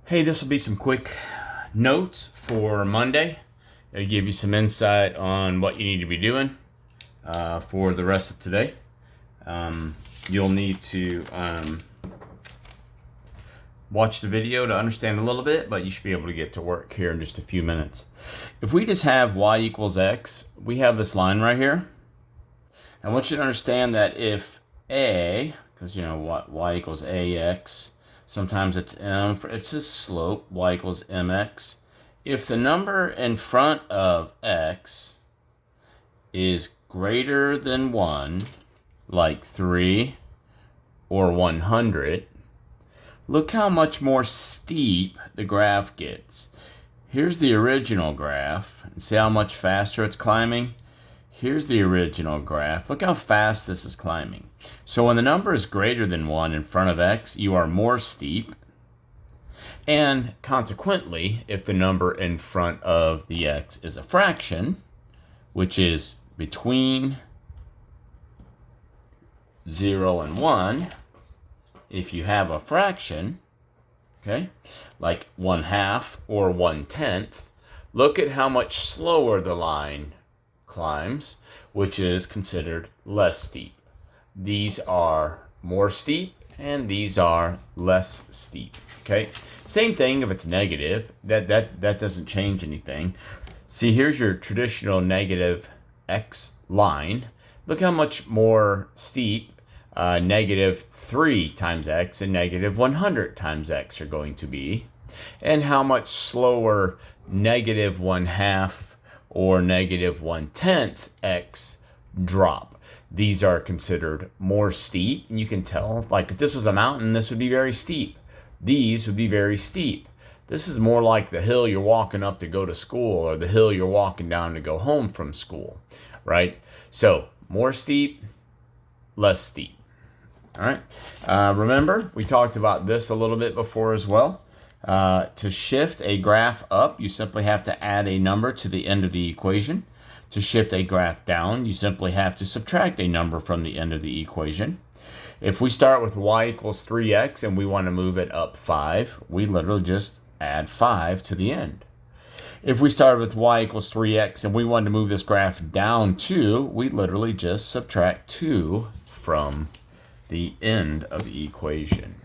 Hey, this will be some quick notes for Monday. It'll give you some insight on what you need to be doing for the rest of today. You'll need to watch the video to understand a little bit, but you should be able to get to work here in just a few minutes. If we just have y equals x, we have this line right here. I want you to understand that if a, because you know what, y equals ax, sometimes it's it's a slope, y equals mx. If the number in front of x is greater than 1, like 3 or 100, look how much more steep the graph gets. Here's the original graph, and see how much faster it's climbing? Here's the original graph. Look how fast this is climbing. So when the number is greater than 1 in front of x, you are more steep. And consequently, if the number in front of the x is a fraction, which is between 0 and 1, if you have a fraction, okay, like 1/2 or 1/10, look at how much slower the line climbs, which is considered less steep. These are more steep and these are less steep. Okay, same thing if it's negative. That doesn't change anything. See, here's your traditional negative x line. Look how much more steep -3 times x and -100 times x are going to be, and how much slower -1/2 or -1/10 x drop. These are considered more steep, and you can tell, like if this was a mountain, this would be very steep. These would be very steep. This is more like the hill you're walking up to go to school, or the hill you're walking down to go home from school, right? So more steep, less steep. All right. Remember, we talked about this a little bit before as well. To shift a graph up, you simply have to add a number to the end of the equation. To shift a graph down, you simply have to subtract a number from the end of the equation. If we start with y equals 3x and we want to move it up 5, we literally just add 5 to the end. If we started with y equals 3x and we wanted to move this graph down 2, we literally just subtract 2 from the end of the equation.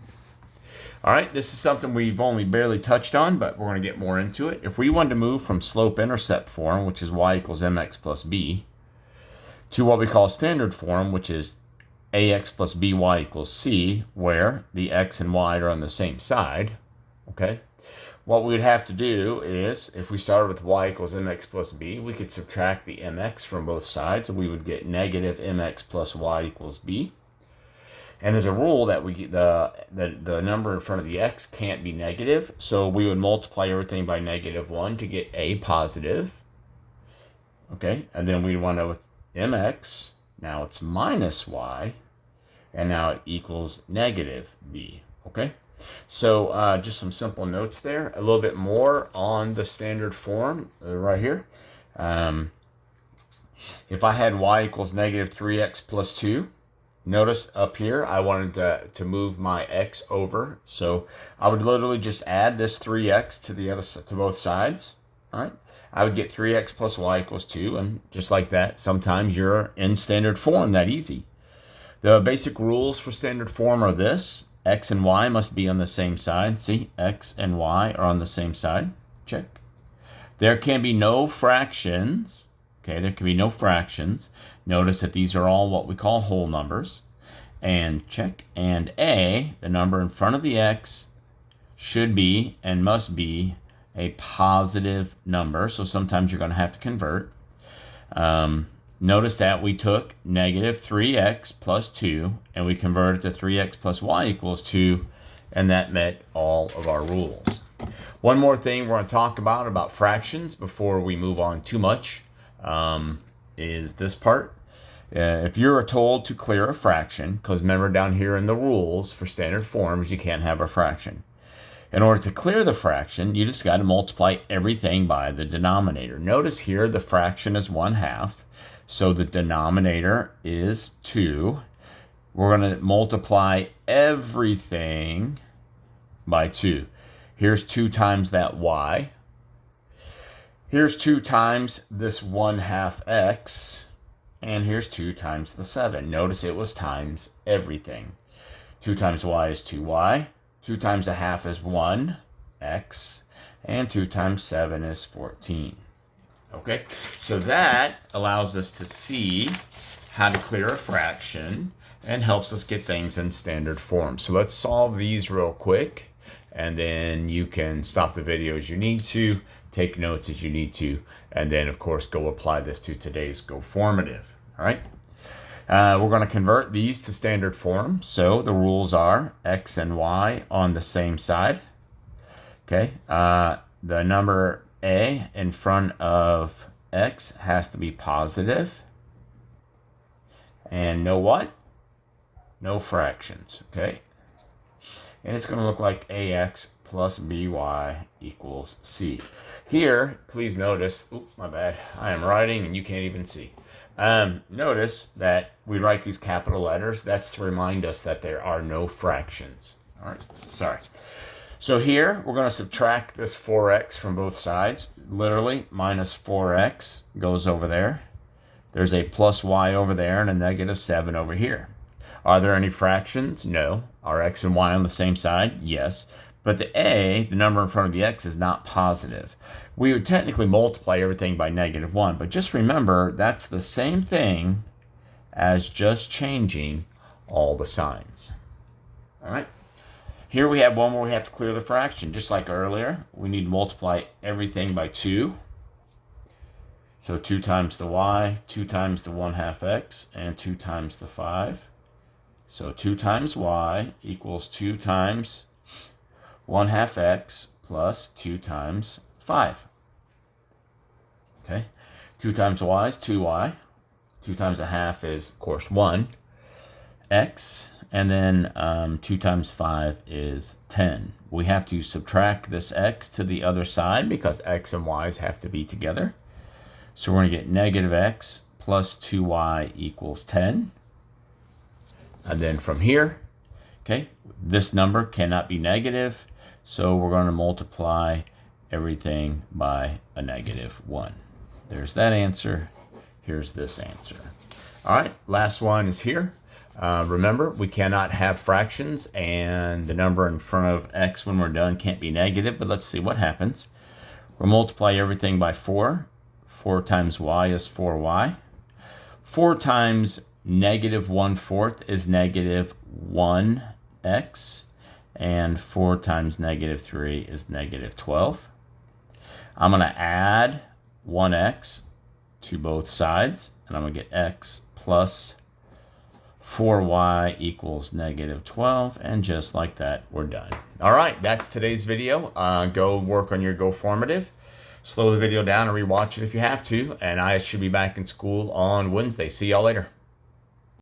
All right, this is something we've only barely touched on, but we're going to get more into it. If we wanted to move from slope-intercept form, which is y equals mx plus b, to what we call standard form, which is ax plus by equals c, where the x and y are on the same side, okay? What we would have to do is, if we started with y equals mx plus b, we could subtract the mx from both sides, and we would get negative mx plus y equals b. And there's a rule that the number in front of the x can't be negative, so we would multiply everything by -1 to get a positive. Okay, and then we'd want to with mx, now it's minus y, and now it equals negative b. Okay, so just some simple notes there. A little bit more on the standard form right here. If I had y equals -3x plus 2, notice up here, I wanted to move my x over, so I would literally just add this 3x to both sides. All right, I would get 3x plus y equals 2, and just like that, sometimes you're in standard form that easy. The basic rules for standard form are this: x and y must be on the same side. See, x and y are on the same side. Check. There can be no fractions. Okay, there can be no fractions. Notice that these are all what we call whole numbers. And check. And a, the number in front of the x, should be and must be a positive number. So sometimes you're going to have to convert. Notice that we took -3x plus 2 and we converted to 3x plus y equals 2, and that met all of our rules. One more thing we're going to talk about fractions before we move on too much is this part. If you're told to clear a fraction, because remember down here in the rules for standard forms, you can't have a fraction. In order to clear the fraction, you just got to multiply everything by the denominator. Notice here the fraction is 1/2, so the denominator is 2. We're going to multiply everything by 2. Here's 2 times that y. Here's 2 times this 1/2 x. And here's 2 times the 7. Notice it was times everything. 2 times y is 2y. 2 times a half is 1x. And 2 times 7 is 14. Okay, so that allows us to see how to clear a fraction and helps us get things in standard form. So let's solve these real quick, and then you can stop the video as you need to, take notes as you need to, and then of course go apply this to today's Go Formative. All right, we're going to convert these to standard form. So the rules are x and y on the same side. Okay, the number a in front of x has to be positive, and no what? No fractions. Okay, and it's going to look like ax plus by equals c. Here, please notice, oops, my bad, I am writing and you can't even see. Notice that we write these capital letters. That's to remind us that there are no fractions. All right, sorry. So here, we're going to subtract this 4x from both sides. Literally, minus 4x goes over there. There's a plus y over there and a negative 7 over here. Are there any fractions? No. Are x and y on the same side? Yes. But the a, the number in front of the x, is not positive. We would technically multiply everything by -1, but just remember that's the same thing as just changing all the signs. All right. Here we have one where we have to clear the fraction. Just like earlier, we need to multiply everything by 2. So 2 times the y, 2 times the 1/2 x, and 2 times the 5. So 2 times y equals 2 times 1/2 x plus 2 times 5. Okay, 2 times y is 2y. 2 times a half is, of course, 1x. And then 2 times 5 is 10. We have to subtract this x to the other side because x and y's have to be together. So we're going to get negative x plus 2y equals 10. And then from here, okay, this number cannot be negative, so we're going to multiply everything by a -1. There's that answer. Here's this answer. All right, last one is here. Remember, we cannot have fractions, and the number in front of x when we're done can't be negative, but let's see what happens. We'll multiply everything by 4. 4 times y is 4y. 4 times -1/4 is -1x, and 4 times -3 is -12. I'm going to add 1x to both sides, and I'm going to get x plus 4y equals -12, and just like that, we're done. All right, that's today's video. Go work on your Go Formative. Slow the video down and rewatch it if you have to, and I should be back in school on Wednesday. See y'all later.